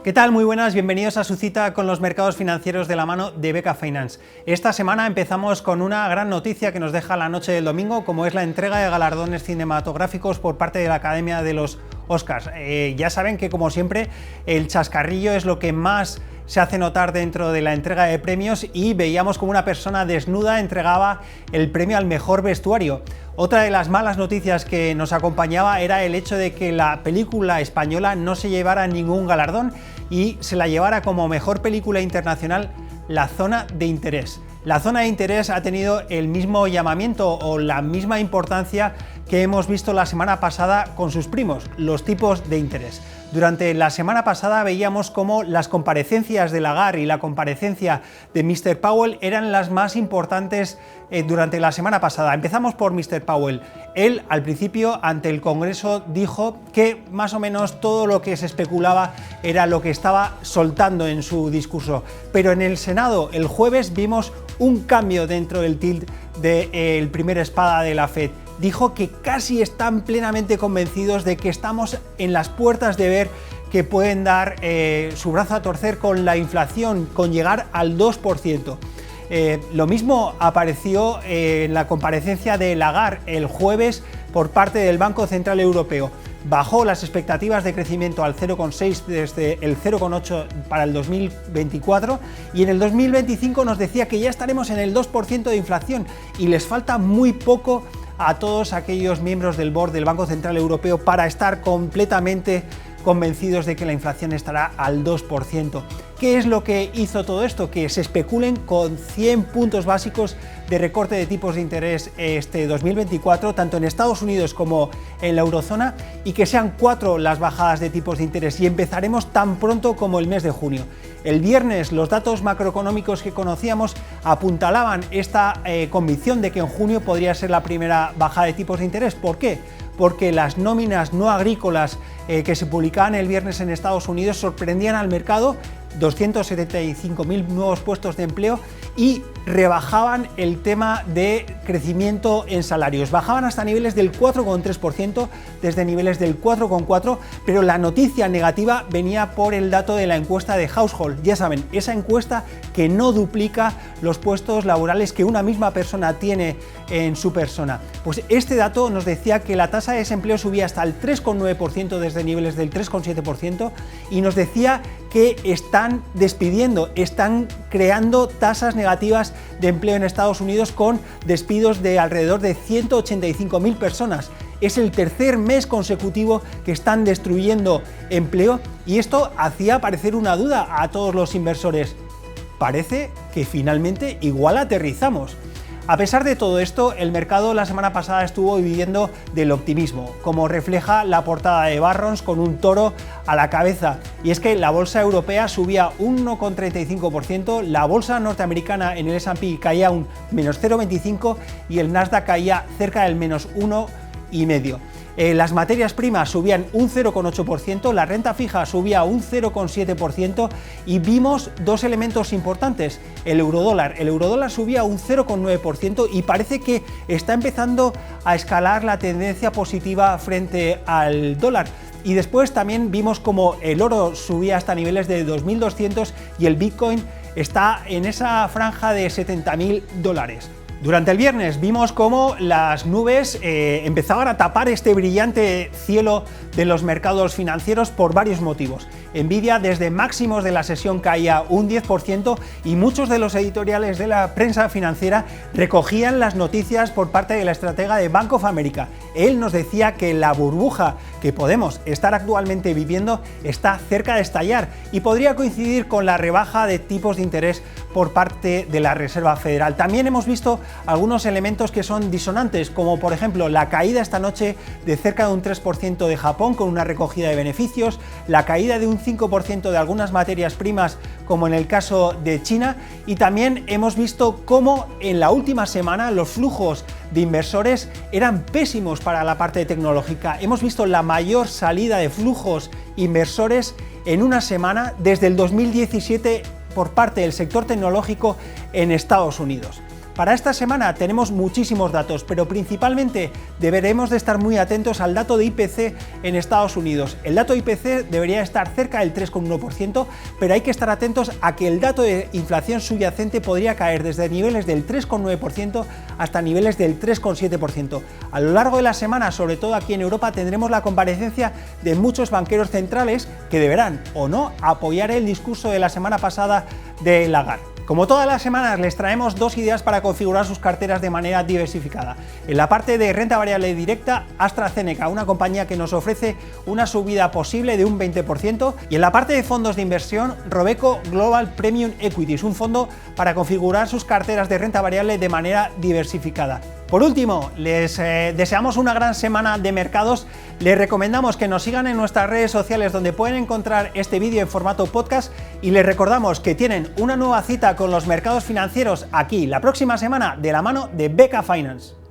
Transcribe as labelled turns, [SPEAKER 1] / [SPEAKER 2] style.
[SPEAKER 1] ¿Qué tal? Muy buenas, bienvenidos a su cita con los mercados financieros de la mano de BK Finance. Esta semana empezamos con una gran noticia que nos deja la noche del domingo, como es la entrega de galardones cinematográficos por parte de la Academia de los Oscars. Ya saben que, como siempre, el chascarrillo es lo que más se hace notar dentro de la entrega de premios y veíamos como una persona desnuda entregaba el premio al mejor vestuario. Otra de las malas noticias que nos acompañaba era el hecho de que la película española no se llevara ningún galardón y se la llevara como mejor película internacional La Zona de Interés. La Zona de Interés ha tenido el mismo llamamiento o la misma importancia que hemos visto la semana pasada con sus primos, los tipos de interés. Durante la semana pasada veíamos cómo las comparecencias de Lagarde y la comparecencia de Mr. Powell eran las más importantes durante la semana pasada. Empezamos por Mr. Powell. Él, al principio, ante el Congreso, dijo que más o menos todo lo que se especulaba era lo que estaba soltando en su discurso. Pero en el Senado, el jueves, vimos un cambio dentro del tilt del primer espada de la Fed. Dijo que casi están plenamente convencidos de que estamos en las puertas de ver que pueden dar su brazo a torcer con la inflación, con llegar al 2%. Lo mismo apareció en la comparecencia de Lagarde el jueves por parte del Banco Central Europeo. Bajó las expectativas de crecimiento al 0,6 desde el 0,8 para el 2024 y en el 2025 nos decía que ya estaremos en el 2% de inflación y les falta muy poco a todos aquellos miembros del board del Banco Central Europeo para estar completamente convencidos de que la inflación estará al 2%. ¿Qué es lo que hizo todo esto? Que se especulen con 100 puntos básicos de recorte de tipos de interés este 2024, tanto en Estados Unidos como en la eurozona, y que sean 4 las bajadas de tipos de interés, y empezaremos tan pronto como el mes de junio. El viernes los datos macroeconómicos que conocíamos apuntalaban esta convicción de que en junio podría ser la primera bajada de tipos de interés. ¿Por qué? Porque las nóminas no agrícolas que se publicaban el viernes en Estados Unidos sorprendían al mercado, 275.000 nuevos puestos de empleo, y rebajaban el tema de crecimiento en salarios. Bajaban hasta niveles del 4,3%, desde niveles del 4,4%, pero la noticia negativa venía por el dato de la encuesta de Household. Ya saben, esa encuesta que no duplica los puestos laborales que una misma persona tiene en su persona. Pues este dato nos decía que la tasa de desempleo subía hasta el 3,9% desde niveles del 3,7% y nos decía que están despidiendo, están creando tasas negativas de empleo en Estados Unidos con despidos de alrededor de 185.000 personas. Es el tercer mes consecutivo que están destruyendo empleo y esto hacía parecer una duda a todos los inversores. Parece que finalmente igual aterrizamos. A pesar de todo esto, el mercado la semana pasada estuvo viviendo del optimismo, como refleja la portada de Barron's con un toro a la cabeza. Y es que la bolsa europea subía un 1,35%, la bolsa norteamericana en el S&P caía un menos 0,25% y el Nasdaq caía cerca del menos 1,5%. Las materias primas subían un 0,8%, la renta fija subía un 0,7% y vimos dos elementos importantes. El eurodólar subía un 0,9% y parece que está empezando a escalar la tendencia positiva frente al dólar. Y después también vimos como el oro subía hasta niveles de 2.200 y el Bitcoin está en esa franja de $70.000. Durante el viernes vimos cómo las nubes empezaban a tapar este brillante cielo de los mercados financieros por varios motivos. Nvidia desde máximos de la sesión caía un 10% y muchos de los editoriales de la prensa financiera recogían las noticias por parte de la estratega de Bank of America. Él nos decía que la burbuja que podemos estar actualmente viviendo está cerca de estallar y podría coincidir con la rebaja de tipos de interés por parte de la Reserva Federal. También hemos visto algunos elementos que son disonantes, como por ejemplo la caída esta noche de cerca de un 3% de Japón con una recogida de beneficios, la caída de un 5% de algunas materias primas como en el caso de China, y también hemos visto cómo en la última semana los flujos de inversores eran pésimos para la parte tecnológica. Hemos visto la mayor salida de flujos inversores en una semana desde el 2017 por parte del sector tecnológico en Estados Unidos. Para esta semana tenemos muchísimos datos, pero principalmente deberemos de estar muy atentos al dato de IPC en Estados Unidos. El dato de IPC debería estar cerca del 3,1%, pero hay que estar atentos a que el dato de inflación subyacente podría caer desde niveles del 3,9% hasta niveles del 3,7%. A lo largo de la semana, sobre todo aquí en Europa, tendremos la comparecencia de muchos banqueros centrales que deberán o no apoyar el discurso de la semana pasada de Lagarde. Como todas las semanas, les traemos dos ideas para configurar sus carteras de manera diversificada. En la parte de renta variable directa, AstraZeneca, una compañía que nos ofrece una subida posible de un 20%, y en la parte de fondos de inversión, Robeco Global Premium Equities, un fondo para configurar sus carteras de renta variable de manera diversificada. Por último, les deseamos una gran semana de mercados. Les recomendamos que nos sigan en nuestras redes sociales donde pueden encontrar este vídeo en formato podcast y les recordamos que tienen una nueva cita con los mercados financieros aquí la próxima semana de la mano de BK Finance.